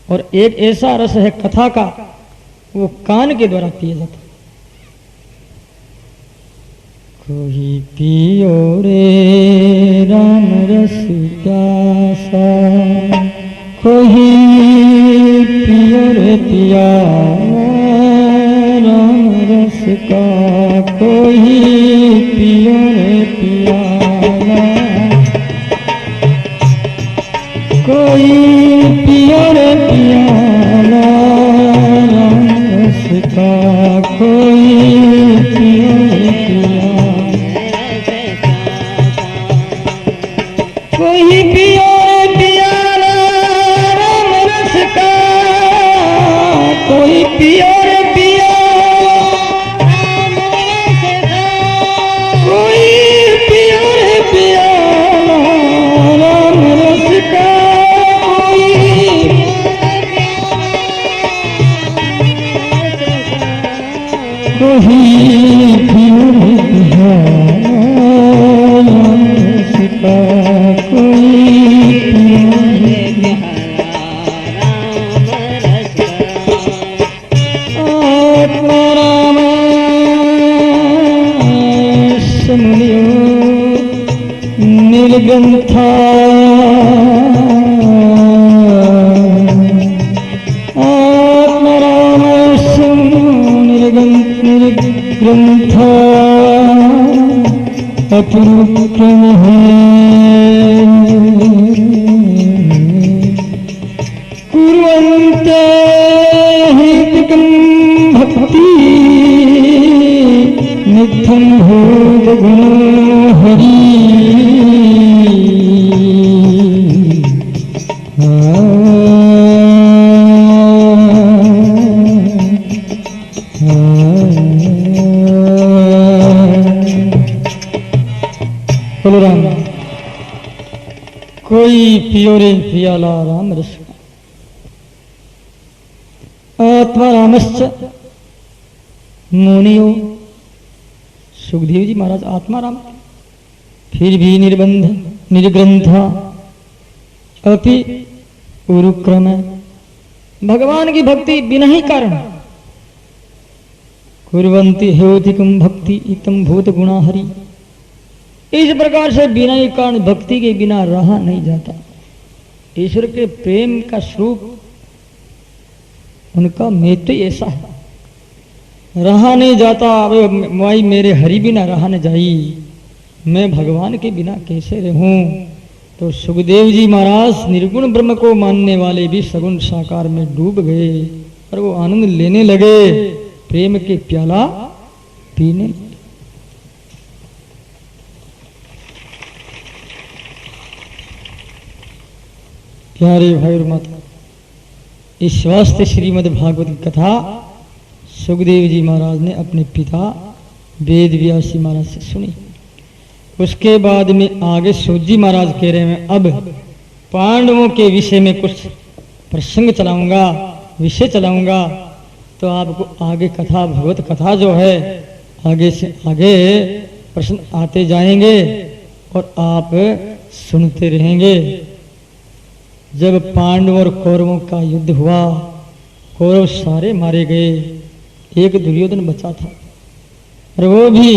और एक ऐसा रस है कथा का, वो कान के द्वारा पिया जाता है। कोई पियो रे राम रस प्यासा, कोई पियो रे पिया राम रस का, कोई पियो रे पिया, कोई पियो रे पियाला राम रस का, कोई पियो रे पिया, कोई पियो रे पियाला राम रस का, कोई पियो रे पिया कोई पियो रे पियाला राम रस का, कोई पियो रे पियाला राम रस का, कोई पियो रे पियाला राम रस का। आत्मा राम मुनियो निर्गंथा, आत्मा राम निर्गंथ ग्रंथ अतिक्रम है कुर्वन्त हितकं भक्ति नित्यं भूत गुणो हरि राम कोई पियो रे पियाला राम रस आत्मा रामश्च मुनियो सुखदेव जी महाराज आत्मा राम फिर भी निर्बंध निर्ग्रंथ अपि उरुक्रम भगवान की भक्ति बिना ही कारण कुर्वन्ति हेयोधिकं भक्ति इतम भूत गुणा हरि इस प्रकार से बिना ही कारण भक्ति के बिना रहा नहीं जाता। ईश्वर के प्रेम का स्वरूप उनका मेत ही ऐसा है रहा नहीं जाता। अब माई मेरे हरि बिना रहा न जाई मैं भगवान के बिना कैसे रहूं। तो सुखदेव जी महाराज निर्गुण ब्रह्म को मानने वाले भी सगुण साकार में डूब गए और वो आनंद लेने लगे प्रेम के प्याला पीने। प्यारे भाई और माता इस वास्ते श्रीमद् भागवत की कथा सुखदेव जी महाराज ने अपने पिता वेद व्यास जी महाराज से सुनी। उसके बाद में आगे सूत जी महाराज कह रहे हैं अब पांडवों के विषय में कुछ प्रसंग चलाऊंगा विषय चलाऊंगा तो आपको आगे कथा भगवत कथा जो है आगे से आगे प्रश्न आते जाएंगे और आप सुनते रहेंगे। जब पांडवों और कौरवों का युद्ध हुआ कौरव सारे मारे गए एक दुर्योधन बचा था और वो भी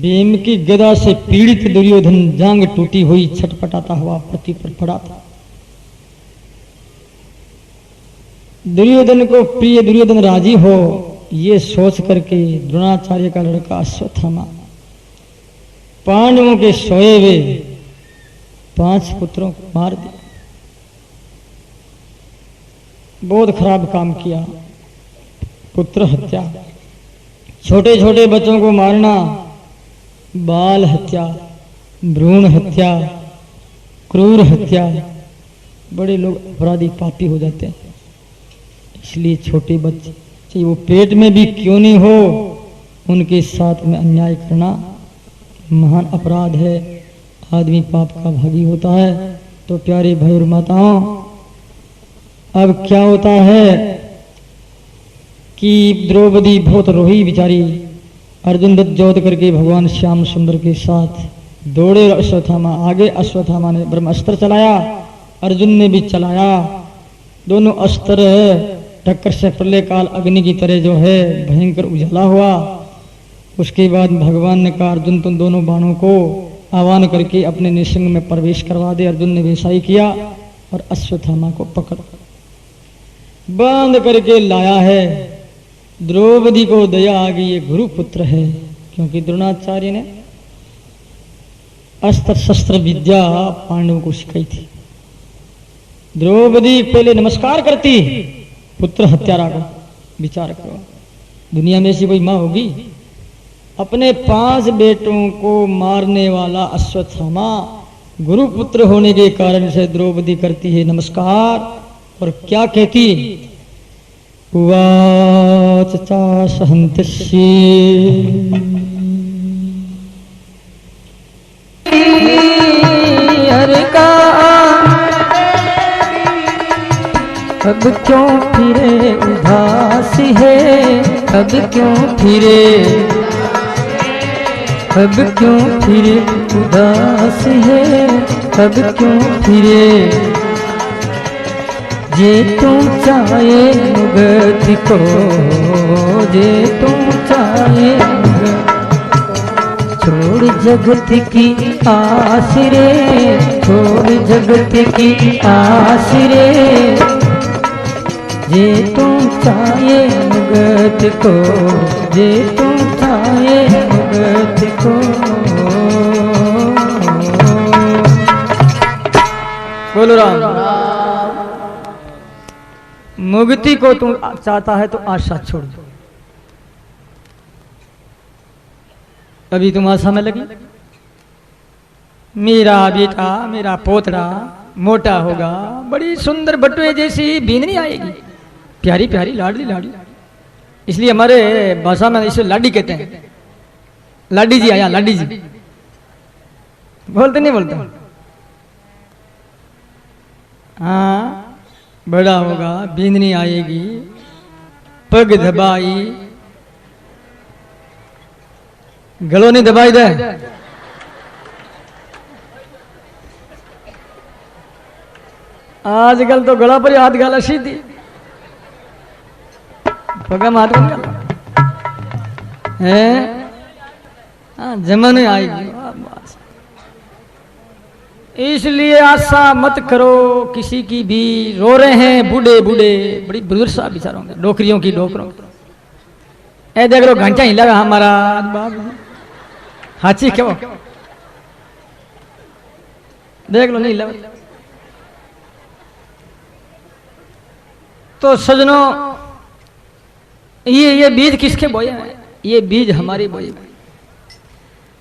भीम की गदा से पीड़ित दुर्योधन जांग टूटी हुई छटपटाता हुआ पृथ्वी पर पड़ा था। दुर्योधन को प्रिय दुर्योधन राजी हो ये सोच करके द्रोणाचार्य का लड़का अश्वत्थामा पांडवों के सोए हुए 5 पुत्रों को मार दिया। बहुत खराब काम किया पुत्र हत्या छोटे छोटे बच्चों को मारना बाल हत्या भ्रूण हत्या क्रूर हत्या बड़े लोग अपराधी पापी हो जाते हैं। इसलिए छोटे बच्चे चाहे वो पेट में भी क्यों नहीं हो उनके साथ में अन्याय करना महान अपराध है। आदमी पाप का भागी होता है। तो प्यारे भाई और माताओं अब क्या होता है कि द्रौपदी बहुत रोही बिचारी अर्जुन दत्त जोत करके भगवान श्याम सुंदर के साथ दौड़े। अश्वत्थामा आगे अश्वत्थामा ने ब्रह्मास्त्र चलाया अर्जुन ने भी चलाया। दोनों अस्त्र टक्कर से प्रलय काल अग्नि की तरह जो है भयंकर उजाला हुआ। उसके बाद भगवान ने कहा अर्जुन तुम दोनों बाणों को आह्वान करके अपने निसंग में प्रवेश करवा दे। अर्जुन ने वैसा ही किया और अश्वत्थामा को पकड़ बांध करके लाया है। द्रौपदी को दया आ गई ये गुरु पुत्र है क्योंकि द्रोणाचार्य ने अस्त्र शस्त्र विद्या पांडवों को सिखाई थी। द्रौपदी पहले नमस्कार करती पुत्र हत्यारा को। विचार करो दुनिया में ऐसी कोई मां होगी। अपने 5 बेटों को मारने वाला अश्वत्थामा गुरु पुत्र होने के कारण से द्रौपदी करती है नमस्कार और क्या कहती उवाच चासहन्तस्य हरि का अब क्यों फिरे उदास है अब क्यों फिरे उदास है अब क्यों फिरे जे तुम चाहे मुगति को जे तुम चाहे छोड़ जगत की आस रे छोड़ जगत की आस रे जे तुम चाहे मुगत को, जे तुम चाहे मुगत को। बोलो राम। मुक्ति को तुम चाहता है तो आशा छोड़ दो। अभी तुम आशा में लगी, मेरा बेटा मेरा पोतरा मोटा होगा, बड़ी सुंदर बटुए जैसी बींदनी आएगी, प्यारी प्यारी लाडली लाडली। इसलिए हमारे भाषा में इसे लाडी कहते हैं। लाडी जी आया, लाडी जी बोलते नहीं बोलते? हाँ, बड़ा होगा, बींदनी आएगी, पग दबाई, गलों नहीं दबाई दे। आजकल तो गला पर हाथ गाला सीधी, पगा हाथ है। हाँ, जमाने आएगी। इसलिए आशा मत करो किसी की भी। रो रहे हैं बूढ़े बूढ़े, बड़ी बुजुर्ग बेचारों के, डोकरियों की डोकरों। ए देख लो घंटा ही लगा हमारा बाबू, हाची क्यों देख लो नहीं लगा। तो सजनों, ये बीज किसके बोए हैं? ये बीज हमारे बोए।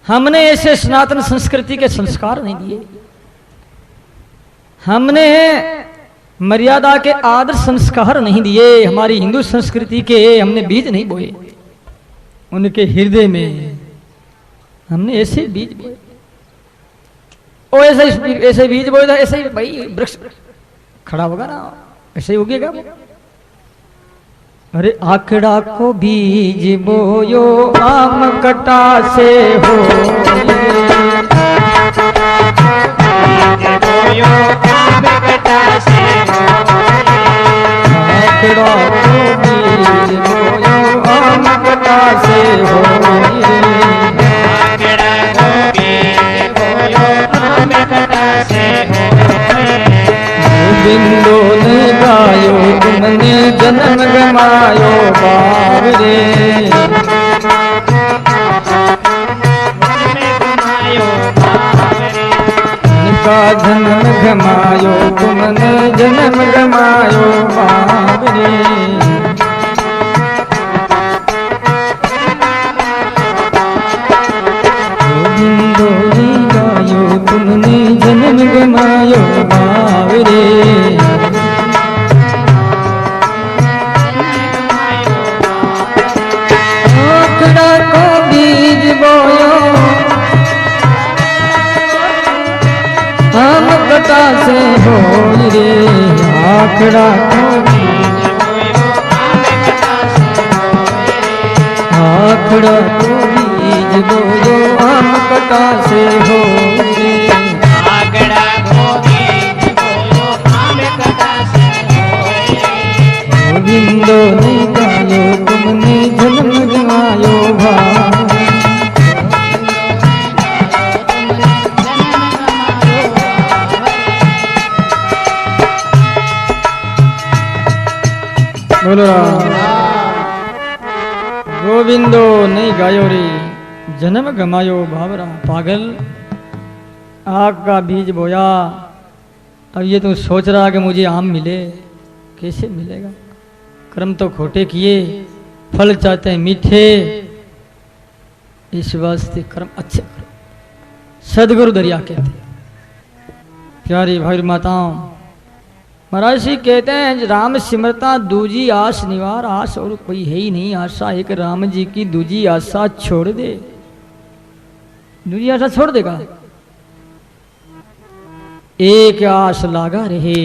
हमने ऐसे सनातन संस्कृति के संस्कार नहीं दिए, हमने मर्यादा के आदर संस्कार नहीं दिए, हमारी हिंदू संस्कृति के हमने बीज नहीं बोए। उनके हृदय में हमने ऐसे बीज बोए। ओ ऐसे बीज बोए, ऐसे ही भाई वृक्ष खड़ा होगा ना, ऐसे ही उगेगा वो। अरे आखड़ा को बीज बोयो आम कटा से हो, आखड़ा को बीज बोयो आम कटा से हो, गोविंदो ने गायो तुमने जन्म गमायो बाबरे, उनका जन्म गमायो तुमने जन्म गमायो बाबरे। गोविंदो ने गायो तुमने जन्म गमायो बाबरे, आखड़ा को बीज बोयो आम कटा से हो रे, आखड़ा को बीज बोयो आखड़ा को बीज बोयो आम कटा से हो रे, आखड़ा को बीज बोयो आम कटा से हो रे। गोविंदो ने गायो तुमने जन्म गवायो भाई, बोलो गोविंदो नहीं गायो रे जन्म गमायो भावरा। पागल, आग का बीज बोया, अब ये तो सोच रहा कि मुझे आम मिले, कैसे मिलेगा? कर्म तो खोटे किए, फल चाहते हैं मीठे, इस वास्ते कर्म अच्छे करो। सदगुरु दरिया कहते, प्यारी भाई माताओं, महाराज जी कहते हैं राम सिमरता दूजी आस निवार, आस और कोई है ही नहीं, आशा एक राम जी की, दूजी आशा छोड़ दे। दूजी आशा छोड़ देगा, एक आस लागा रहे,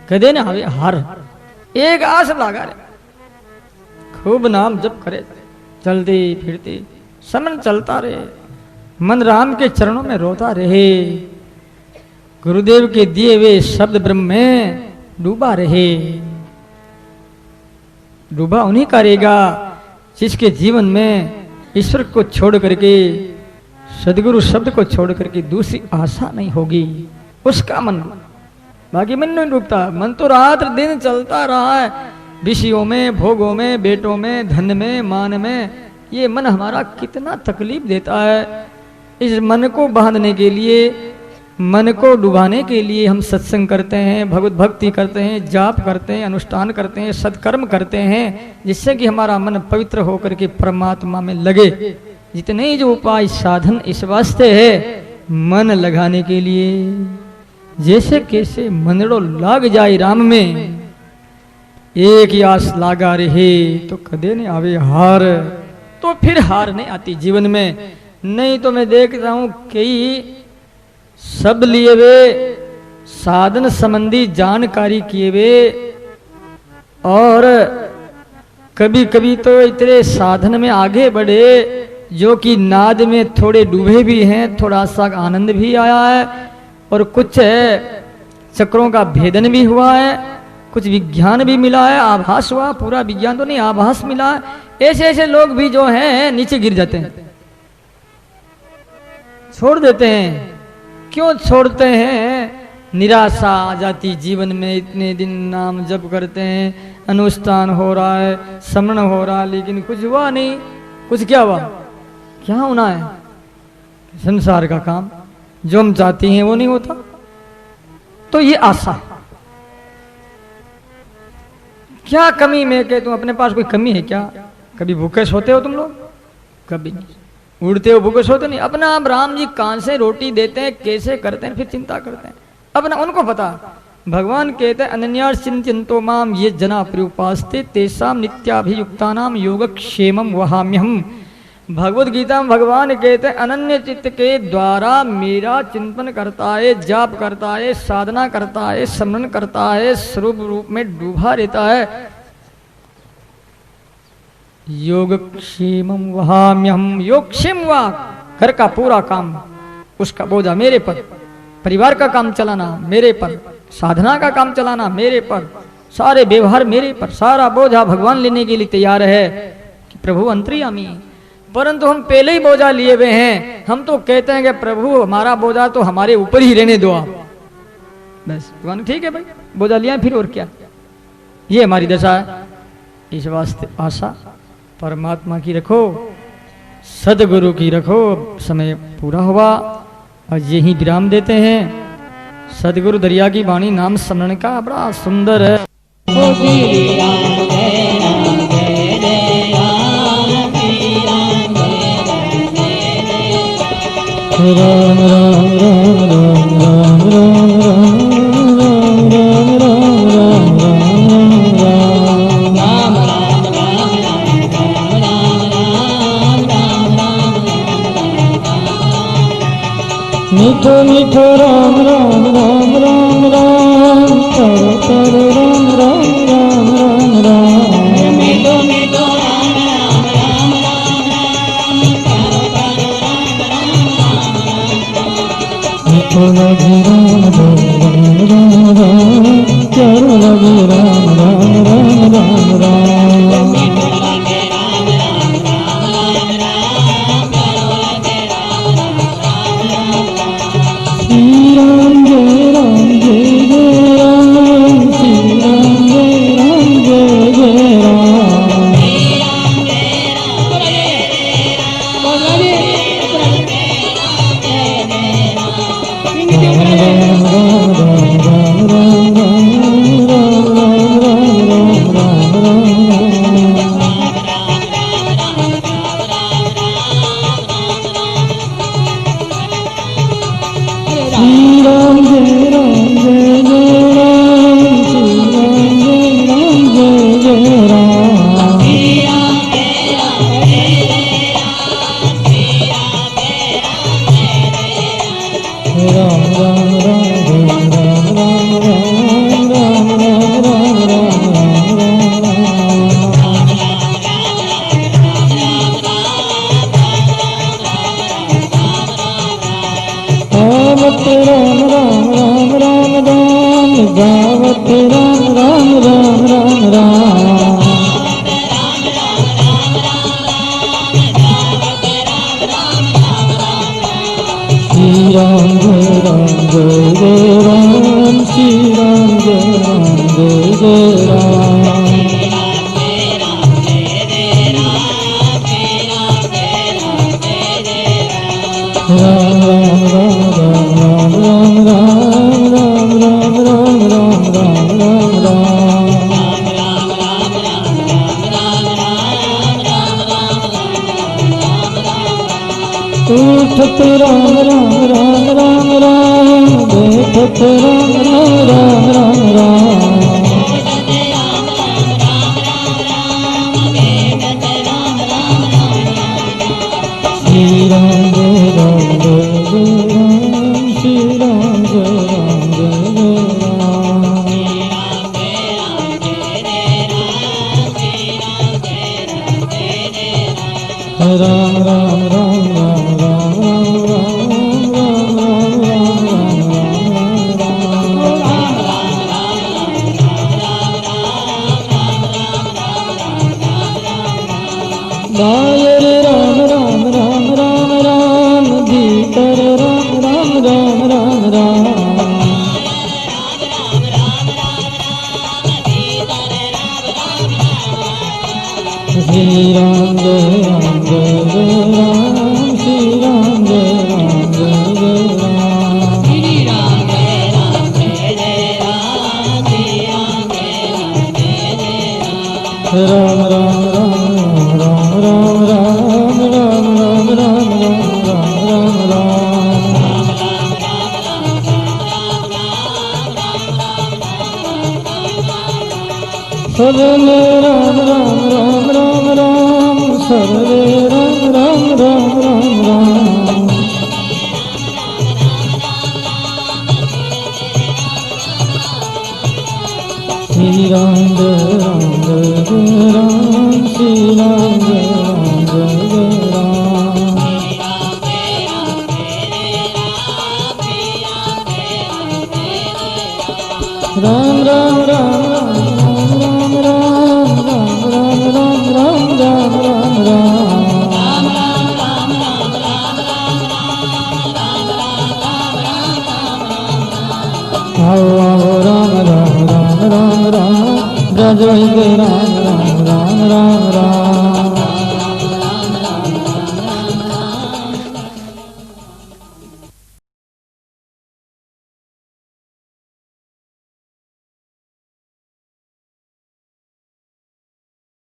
कदे ना हवे हर, एक आस लागा रहे, खूब नाम जप करे, चलते फिरते समन चलता रहे, मन राम के चरणों में रोता रहे, गुरुदेव के दिए हुए शब्द ब्रह्म में डूबा रहे। डूबा उन्हीं का रहेगा जिसके जीवन में ईश्वर को छोड़ करके, सदगुरु शब्द को छोड़ करके दूसरी आशा नहीं होगी उसका मन। बाकी मन नहीं डूबता, मन तो रात दिन चलता रहा है, विषयों में, भोगों में, बेटों में, धन में, मान में, ये मन हमारा कितना तकलीफ देता है। इस मन को बांधने के लिए, मन को डुबाने के लिए हम सत्संग करते हैं, भगवत भक्ति करते हैं, जाप करते हैं, अनुष्ठान करते हैं, सत्कर्म करते हैं, जिससे कि हमारा मन पवित्र होकर के परमात्मा में लगे। जितने जो उपाय साधन इस वास्ते है मन लगाने के लिए। जैसे कैसे मनड़ो लाग जाए राम में, एक आस लागा रहे तो कदे ने आवे हार। तो फिर हार नहीं आती जीवन में। नहीं तो मैं देखता हूं कई सब लिए वे साधन संबंधी जानकारी किए वे, और कभी कभी तो इतने साधन में आगे बढ़े जो कि नाद में थोड़े डूबे भी हैं, थोड़ा सा आनंद भी आया है, और कुछ चक्रों का भेदन भी हुआ है, कुछ विज्ञान भी मिला है, आभास हुआ, पूरा विज्ञान तो नहीं आभास मिला है। ऐसे ऐसे लोग भी जो हैं नीचे गिर जाते हैं, छोड़ देते हैं। क्यों छोड़ते हैं? निराशा आ जाती जीवन में। इतने दिन नाम जप करते हैं, अनुष्ठान हो रहा है, स्मरण हो रहा है, लेकिन कुछ हुआ नहीं। कुछ क्या हुआ? क्या होना है? संसार का काम जो हम चाहते हैं वो नहीं होता। तो ये आशा, क्या कमी में कहता हूं, अपने पास कोई कमी है क्या? कभी भूखे सोते हो तुम लोग? कभी नहीं। उड़ते हो भूखे सोते नहीं। अपना आप राम जी कहां से रोटी देते हैं, कैसे करते हैं, फिर चिंता करते हैं अपना, उनको पता। भगवान कहते हैं अनन्याश्चिन चिंतो माम ये जना प्रयुपास्ते तेषाम नित्याभियुक्तानाम योगक्षेमम वहाम्यहम। भगवद गीता में भगवान कहते हैं अनन्य चित्त के द्वारा मेरा चिंतन करता है, जाप करता है, साधना करता है, स्मरण करता है, स्वरूप रूप में डूबा रहता है, योगक्षेमम वहाम्यहम। योगक्षेम हुआ घर का पूरा काम, उसका बोझा मेरे पर, परिवार का काम चलाना मेरे पर, साधना का काम चलाना मेरे पर, सारे व्यवहार मेरे पर, सारा बोझा भगवान लेने के लिए तैयार है कि प्रभु अंतर्यामी। परंतु हम पहले ही बोझा लिए हुए हैं। हम तो कहते हैं कि प्रभु हमारा बोझा तो हमारे ऊपर ही रहने दो आप, बस। भगवान ठीक है भाई, बोझा लिया फिर और क्या। ये हमारी दशा है। इस वास्ते आशा परमात्मा की रखो, सदगुरु की रखो। समय पूरा हुआ और यही विराम देते हैं। सदगुरु दरिया की वाणी नाम स्मरण का बड़ा सुंदर है। राम राम राम राम राम राम राम राम राम राम मीठो मीठो राम राम राम राम राम करो करो राम राम राम राम राम। मीठो मीठो राम राम राम राम राम करो करो राम राम राम। मीठो लगे राम राम राम राम करो लगे राम राम राम राम राम। राम राम राम राम राम राम राम राम। उठत राम राम राम राम राम, बैठत राम राम राम राम राम। श्री राम जय राम जय जय राम, श्री राम जय राम जय जय राम। राम राम राम राम राम राम राम राम दायर राम राम राम राम राम, भीतर राम राम राम राम राम। श्री राम जय राम जय जय राम, श्री राम जय राम जय जय राम। श्री राम जय राम जय जय राम, श्री राम जय राम जय जय राम। राम राम राम राम राम राम राम राम राम राम राम राम राम। सर्वे राम राम राम राम राम, सर्वे राम राम राम राम राम। श्री राम जय राम जय जय राम, श्री राम जय राम जय जय राम। राम राम राम राम राम राम राम राम राम राम राम राम राम। आओ आओ राम राम राम राम राम, ब्रज राम राम राम राम राम।